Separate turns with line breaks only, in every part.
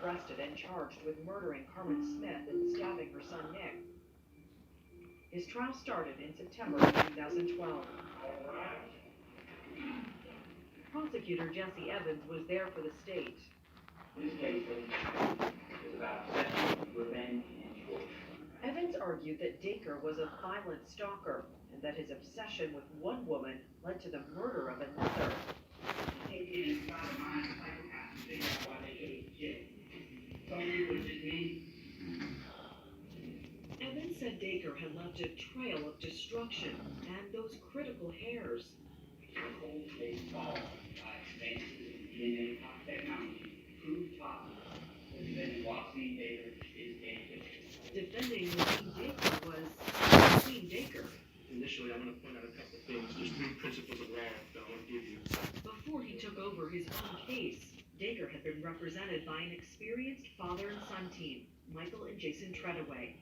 arrested and charged with murdering Carmen Smith and stabbing her son Nick. His trial started in September of 2012. Prosecutor Jesse Evans was there for the state.
This case is about revenge and torture.
Evans argued that Dacre was a violent stalker and that his obsession with one woman led to the murder of another. Evans said Dacre had left a trail of destruction and those critical hairs. Defending Queen Dacre was Queen Dacre.
Initially, I'm going to point out a couple of things. There's 3 principles of law that I want to give you.
Before he took over his own case, Dacre had been represented by an experienced father and son team, Michael and Jason Treadaway.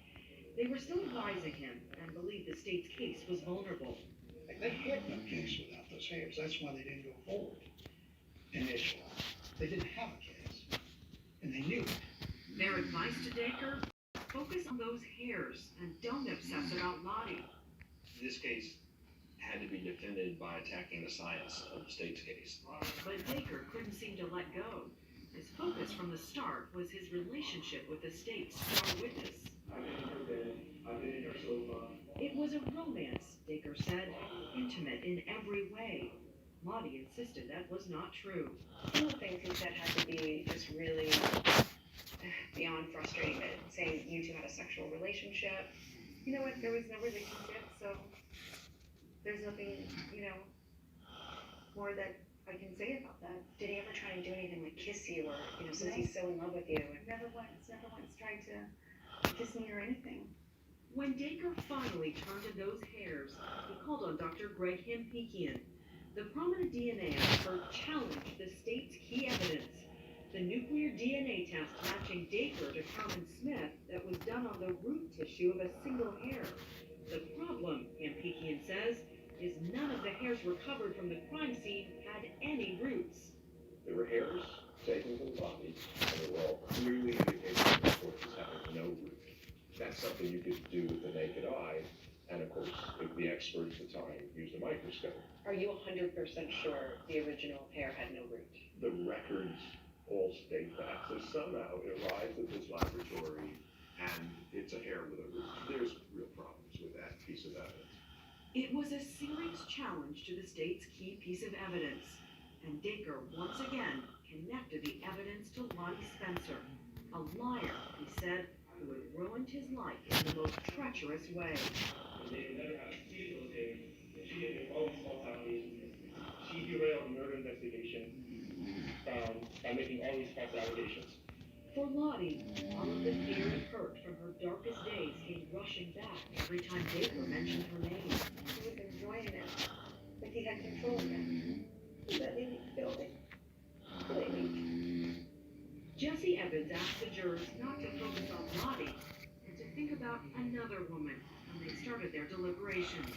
They were still advising him and believed the state's case was vulnerable.
They had no case without those hairs. That's why they didn't go forward initially. They didn't have a case, and they knew it.
Their advice to Dacre? Focus on those hairs and don't obsess about Lottie.
This case had to be defended by attacking the science of the state's case.
But Dacre couldn't seem to let go. His focus from the start was his relationship with the state's star witness. It was a romance, Dacre said, intimate in every way. Lottie insisted that was not true.
Some of the things he said had to be just really beyond frustrating, but saying you two had a sexual relationship. You know what, there was no relationship, so there's nothing, more that I can say about that. Did he ever try to do anything like kiss you or, since he's so in love with you? Never once tried to kiss me or anything.
When Dacre finally turned to those hairs, he called on Dr. Greg Hampikian. The prominent DNA expert challenged the state's key evidence. The nuclear DNA test matching Dacre to Carmen Smith that was done on the root tissue of a single hair. The problem, Hampikian says, is none of the hairs recovered from the crime scene had any roots.
There were hairs taken from the body, and they were all clearly indicating that the corpses having no root. That's something you could do with the naked eye, and of course, if the experts at the time used a microscope.
Are you 100% sure the original hair had no root?
The records all state that. So somehow it arrives at this laboratory, and it's a hair with a root. There's real problems with that piece of evidence.
It was a serious challenge to the state's key piece of evidence, and Dacre once again connected the evidence to Lottie Spencer, a liar, he said, who had ruined his life in the most treacherous way.
She derailed the murder investigation by making all these false allegations.
For Lottie, all of the fear and hurt from her darkest days came rushing back every time Dacre mentioned her name.
He was enjoying it, like he had control of it. That made me feel like
Jesse Evans asked the jurors not to focus on Lottie and to think about another woman when they started their deliberations.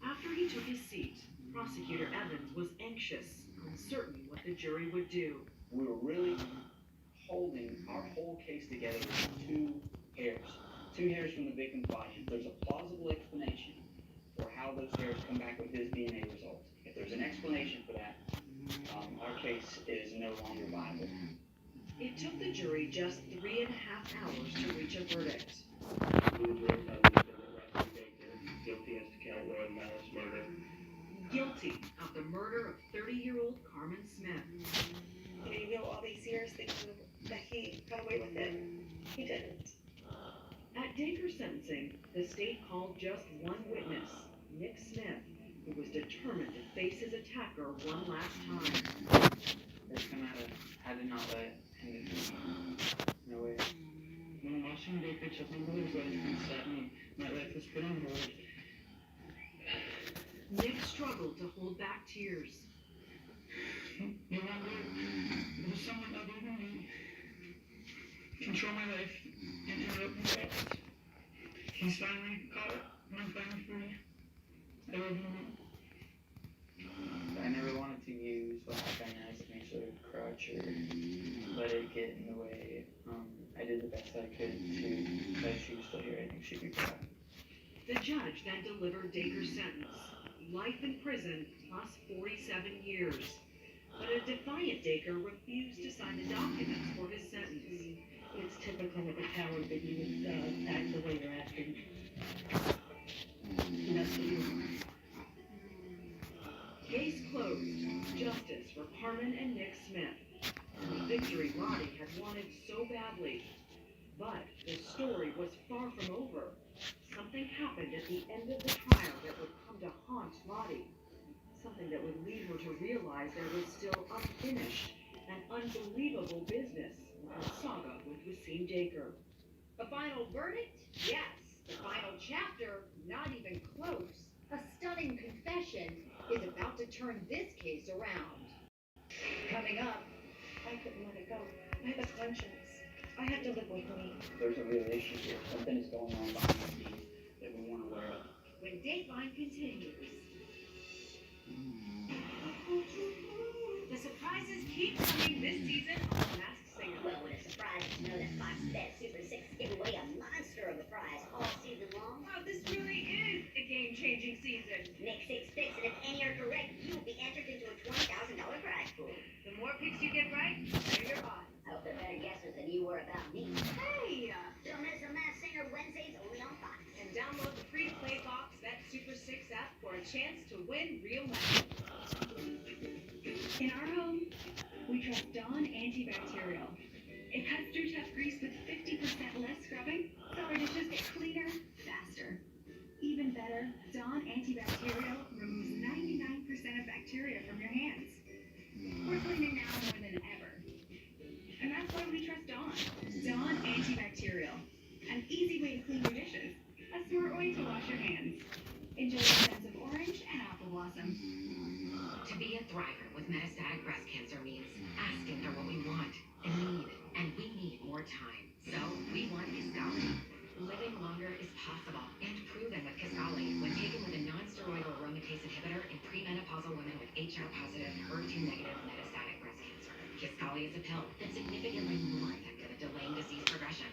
After he took his seat, Prosecutor Evans was anxious, uncertain what the jury would do.
We were really holding our whole case together with 2 hairs from the victim's body. If there's a plausible explanation for how those hairs come back with his DNA results, if there's an explanation for that, our case is no longer viable.
It took the jury just 3.5 hours to reach a verdict.
Guilty as to count 1, malice murder.
Guilty of the murder of 30-year-old Carmen Smith.
Did he know all these years that he got away with it? He didn't.
At Dacre's sentencing, the state called just one witness, Nick Smith, who was determined to face his attacker one last time.
There's come out of, I did not let him do it. No way. When I'm watching Dacre took my brother's life and set me, my life was put on hold.
Nick struggled to hold back tears.
No longer will someone other than me control my life and interrupt my thoughts. He's finally caught up, and I'm finally free. I love him. I
black unmasked sort of crutch or let it get in the way. I did the best I could to, but if she was still here, I think she'd be proud.
The judge then delivered Dacre's sentence, life in prison plus 47 years. But a defiant Dacre refused to sign the documents for his sentence.
It's typical of a coward that you would act the way you're acting. And that's what you are.
Case closed. Justice for Harmon and Nick Smith. The victory Lottie had wanted so badly. But the story was far from over. Something happened at the end of the trial that would come to haunt Lottie. Something that would lead her to realize there was still unfinished and unbelievable business in the saga with Wasim Dacre.
A final verdict? Yes. The final chapter? Not even close. A stunning confession is about to turn this case around. Coming up,
I couldn't let it go. I have a conscience. I had to live with me.
There's a real issue here. Something is going on behind the scenes that we weren't aware of.
when Dateline continues. The surprises keep coming this season on The Masked Singer.
Well, what a surprise to know that Fox Bet Super 6 gave away a monster of a prize all season long.
Wow, this really is a game-changing season.
Make 6 picks, and if any are correct, you will be entered into a $20,000 prize pool.
The more picks you get right, the better your odds.
I hope they're better guesses than you were about me.
Hey!
Don't miss The Masked Singer Wednesdays only on Fox.
And download the free-to-play Fox Bet Super 6 app for a chance to win real money.
In our home, we trust Dawn Antibacterial. It cuts through tough grease with 50% less scrubbing, so our dishes get cleaner, faster. Even better, Dawn Antibacterial removes 99% of bacteria from your hands. We're cleaner now more than ever. And that's why we trust Dawn. Dawn Antibacterial. An easy way to clean your dishes. A smart way to wash your hands. Enjoy the scents of orange and apple blossom.
To be a thriver with metastatic breast cancer means asking for what we want and need, and we need more time. So we want Kisqali. Living longer is possible and proven with Kisqali when taken with a non-steroidal aromatase inhibitor in premenopausal women with HR-positive, HER2-negative metastatic breast cancer. Kisqali is a pill that's significantly more effective at delaying disease progression